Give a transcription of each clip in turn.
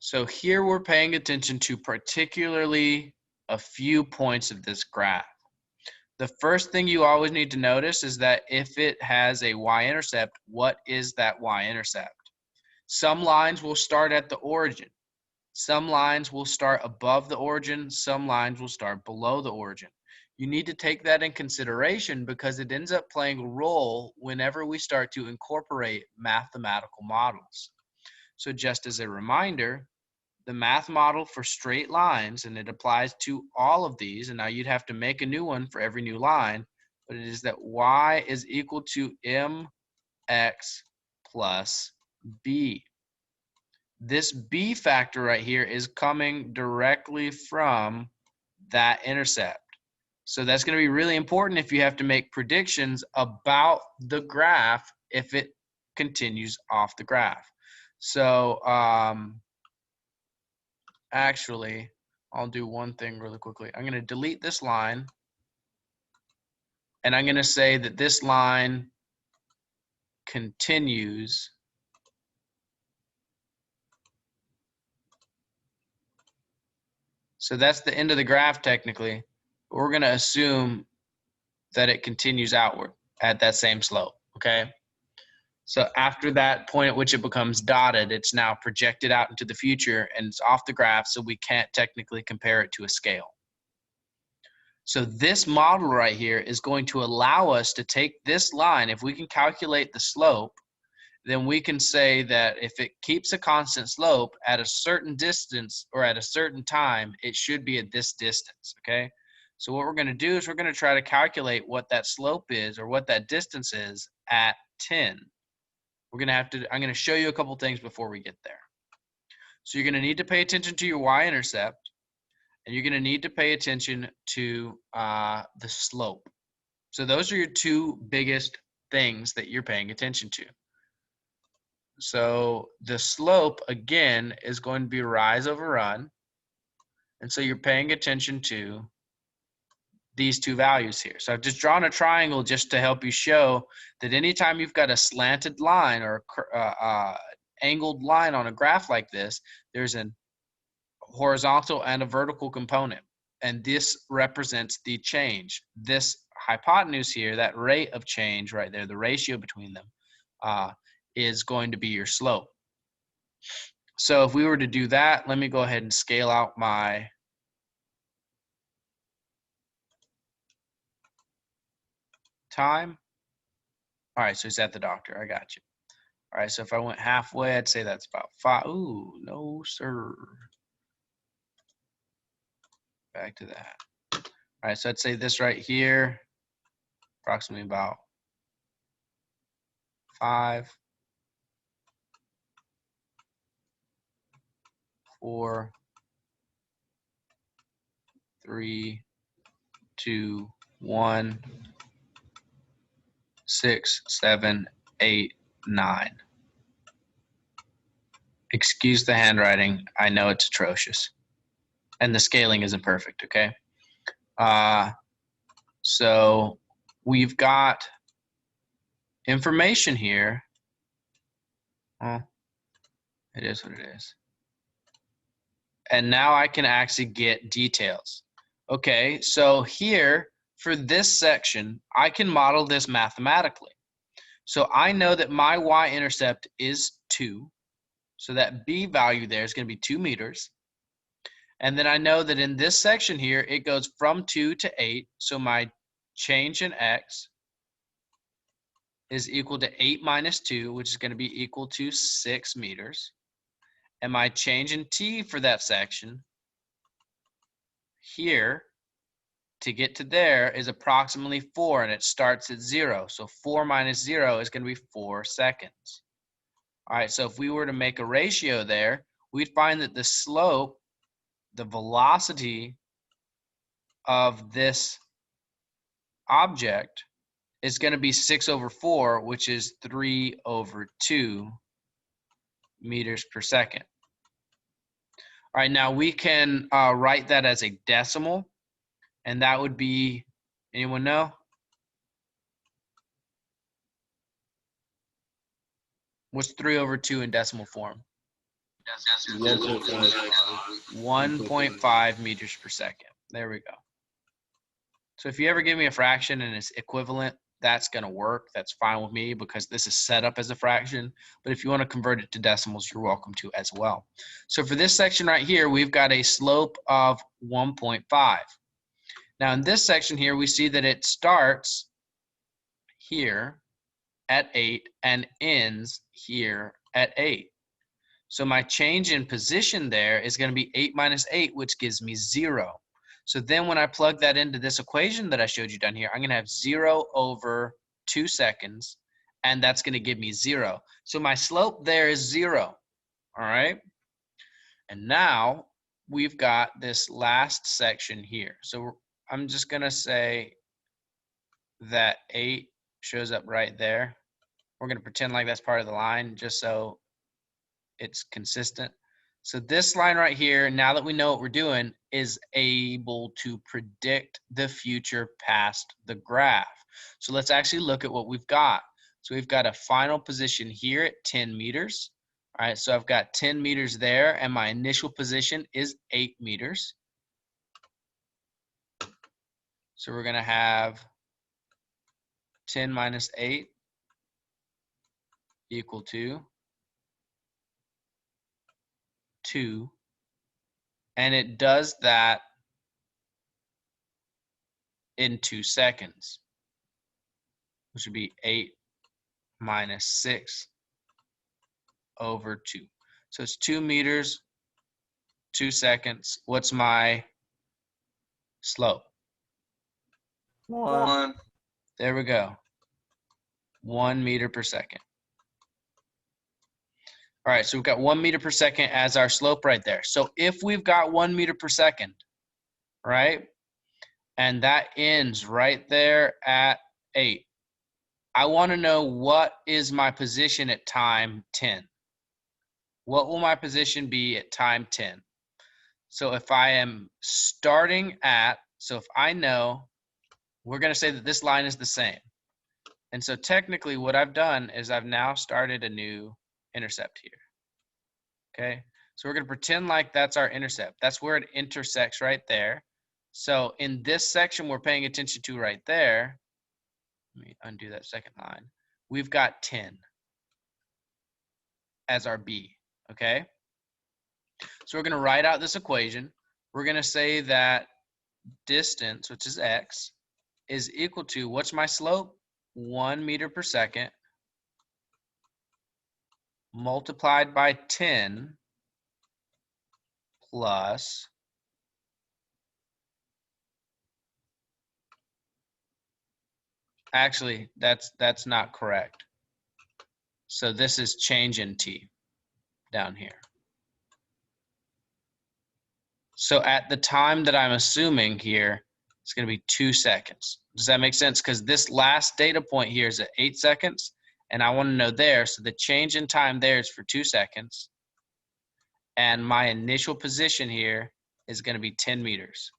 So here we're paying attention to particularly a few points of this graph. The first thing you always need to notice is that if it has a y-intercept, what is that y-intercept? Some lines will start at the origin. Some lines will start above the origin. Some lines will start below the origin. You need to take that in consideration because it ends up playing a role whenever we start to incorporate mathematical models. So just as a reminder, the math model for straight lines, and it applies to all of these, and now you'd have to make a new one for every new line, but it is that y is equal to mx plus b. This b factor right here is coming directly from that intercept. So that's going to be really important if you have to make predictions about the graph if it continues off the graph. So actually, I'll do one thing really quickly. I'm going to delete this line, and I'm going to say that this line continues so that's the end of the graph technically. But we're going to assume that it continues outward at that same slope, okay? So after that point at which it becomes dotted, it's now projected out into the future and it's off the graph, so we can't technically compare it to a scale. So this model right here is going to allow us to take this line. If we can calculate the slope, then we can say that if it keeps a constant slope at a certain distance or at a certain time, it should be at this distance, okay? So what we're going to do is we're going to try to calculate what that slope is or what that distance is at 10. I'm going to show you a couple things before we get there. So you're going to need to pay attention to your y-intercept, and you're going to need to pay attention to the slope. So those are your two biggest things that you're paying attention to. So the slope, again, is going to be rise over run. And so you're paying attention to these two values here. So I've just drawn a triangle just to help you show that anytime you've got a slanted line or angled line on a graph like this, there's a horizontal and a vertical component. And this represents the change. This hypotenuse here, that rate of change right there, the ratio between them, is going to be your slope. So if we were to do that, let me go ahead and scale out my time. All right, so he's at the doctor. I got you. All right, so if I went halfway, I'd say that's about 5. Ooh, no, sir. Back to that. All right, so I'd say this right here, approximately about 5, 4, 3, 2, 1, 6, 7, 8, 9. Excuse the handwriting. I know it's atrocious. And the scaling isn't perfect, okay? So we've got information here. Well, it is what it is. And now I can actually get details. Okay, so here for this section, I can model this mathematically. So I know that my y-intercept is 2. So that b value there is going to be 2 meters. And then I know that in this section here, it goes from 2 to 8. So my change in x is equal to 8 minus 2, which is going to be equal to 6 meters. And my change in t for that section here to get to there is approximately 4, and it starts at 0. So 4 minus 0 is going to be 4 seconds. All right, so if we were to make a ratio there, we'd find that the slope, the velocity of this object is going to be 6 over 4, which is 3 over 2 meters per second. All right, now we can write that as a decimal, and that would be, anyone know? What's 3 over 2 in decimal form? 1.5 meters per second. There we go. So if you ever give me a fraction and it's equivalent, that's going to work. That's fine with me because this is set up as a fraction. But if you want to convert it to decimals, you're welcome to as well. So for this section right here, we've got a slope of 1.5. Now in this section here, we see that it starts here at 8 and ends here at 8. So my change in position there is going to be 8 minus 8, which gives me 0. So then when I plug that into this equation that I showed you down here, I'm going to have 0 over 2 seconds, and that's going to give me 0. So my slope there is 0, all right? And now we've got this last section here. So I'm just going to say that 8 shows up right there. We're going to pretend like that's part of the line just so it's consistent. So this line right here, now that we know what we're doing, is able to predict the future past the graph. So let's actually look at what we've got. So we've got a final position here at 10 meters. All right, so I've got 10 meters there, and my initial position is 8 meters. So we're going to have 10 minus 8 equal to 2. And it does that in 2 seconds, which would be 8 minus 6 over 2. So it's 2 meters, 2 seconds. What's my slope? 1. There we go. 1 meter per second. All right, so we've got 1 meter per second as our slope right there. So if we've got 1 meter per second, right, and that ends right there at 8, I want to know what is my position at time 10. What will my position be at time 10? So if I am starting at, so if I know, we're going to say that this line is the same. And so technically what I've done is I've now started a new intercept here. Okay, so we're going to pretend like that's our intercept. That's where it intersects right there. So in this section we're paying attention to right there, let me undo that second line. We've got 10 as our B, okay? So we're going to write out this equation. We're going to say that distance, which is x, is equal to, what's my slope? 1 meter per second multiplied by 10 plus actually that's not correct. So this is change in t down here. So at the time that I'm assuming here, it's going to be 2 seconds. Does that make sense? Because this last data point here is at 8 seconds, and I want to know there. So the change in time there is for 2 seconds. And my initial position here is going to be 10 meters.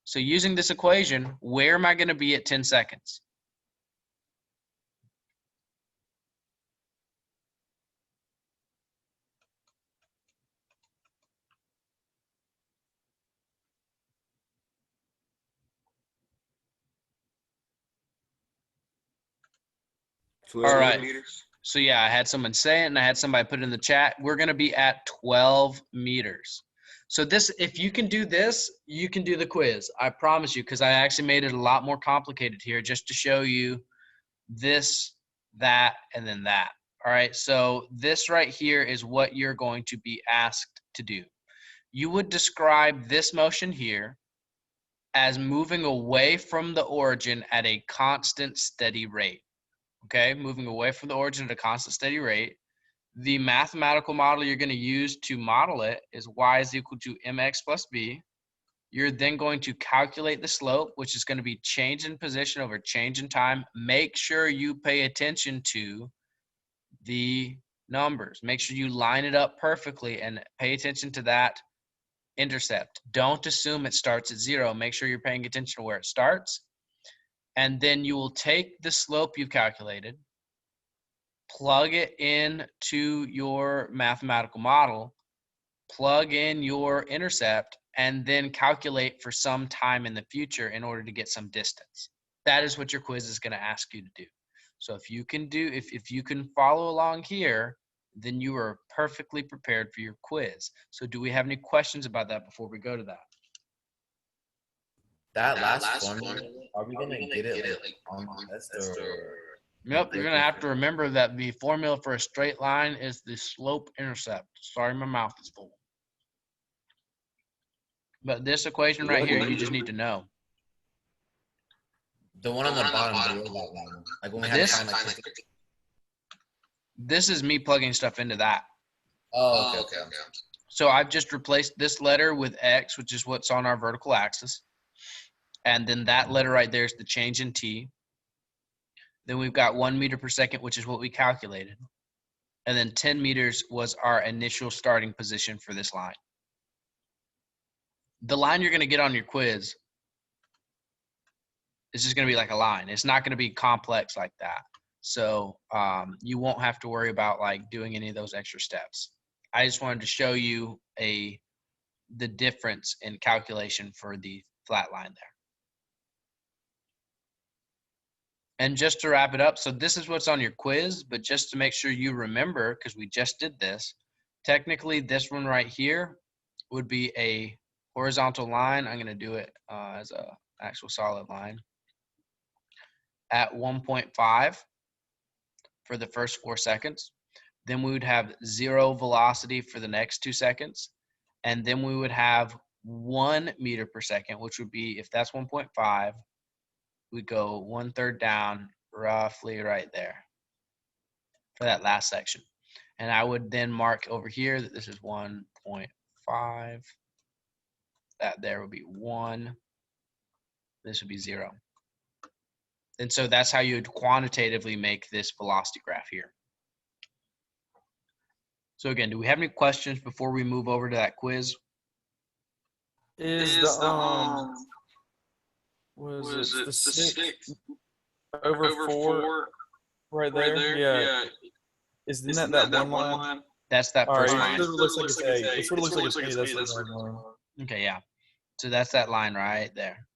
So using this equation, where am I going to be at 10 seconds? All right. Meters. So yeah, I had someone say it and I had somebody put it in the chat. We're going to be at 12 meters. So this, if you can do this, you can do the quiz. I promise you, because I actually made it a lot more complicated here just to show you this, that, and then that. All right, so this right here is what you're going to be asked to do. You would describe this motion here as moving away from the origin at a constant steady rate. Okay, moving away from the origin at a constant steady rate. The mathematical model you're going to use to model it is y is equal to mx plus b. You're then going to calculate the slope, which is going to be change in position over change in time. Make sure you pay attention to the numbers. Make sure you line it up perfectly and pay attention to that intercept. Don't assume it starts at 0. Make sure you're paying attention to where it starts. And then you will take the slope you've calculated, plug it in to your mathematical model, plug in your intercept, and then calculate for some time in the future in order to get some distance. That is what your quiz is going to ask you to do. So if you can if you can follow along here, then you are perfectly prepared for your quiz. So do we have any questions about that before we go to that? That last formula, are we gonna get it like on the test or? Yep, you're gonna have to remember that the formula for a straight line is the slope-intercept. Sorry, my mouth is full. But this equation right here, you just need to know. The one on the bottom below that line. Like when we had to find like. This is me plugging stuff into that. Oh, okay. So I've just replaced this letter with X, which is what's on our vertical axis. And then that letter right there is the change in T. Then we've got 1 meter per second, which is what we calculated. And then 10 meters was our initial starting position for this line. The line you're going to get on your quiz is just going to be like a line. It's not going to be complex like that. So you won't have to worry about like doing any of those extra steps. I just wanted to show you the difference in calculation for the flat line there. And just to wrap it up, so this is what's on your quiz, but just to make sure you remember, because we just did this, technically this one right here would be a horizontal line. I'm going to do it as a actual solid line at 1.5 for the first 4 seconds. Then we would have 0 velocity for the next 2 seconds. And then we would have 1 meter per second, which would be, if that's 1.5, we go 1/3 down, roughly right there for that last section. And I would then mark over here that this is 1.5. That there would be 1. This would be 0. And so that's how you would quantitatively make this velocity graph here. So again, do we have any questions before we move over to that quiz? Is the was it the 6 over 4 right there? Yeah. Isn't that one line? That's that first line. It looks like it's A. It sort of looks like it's A. That's the line. Okay, yeah. So that's that line right there.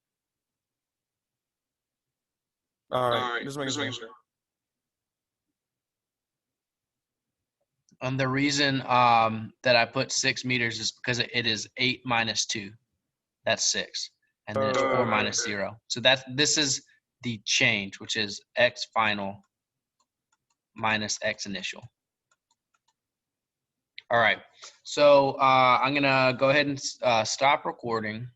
All right. Just making sure. And the reason that I put 6 meters is because it is 8 minus 2. That's 6. And then it's 4 minus 0. So this is the change, which is X final minus X initial. All right. So I'm going to go ahead and stop recording.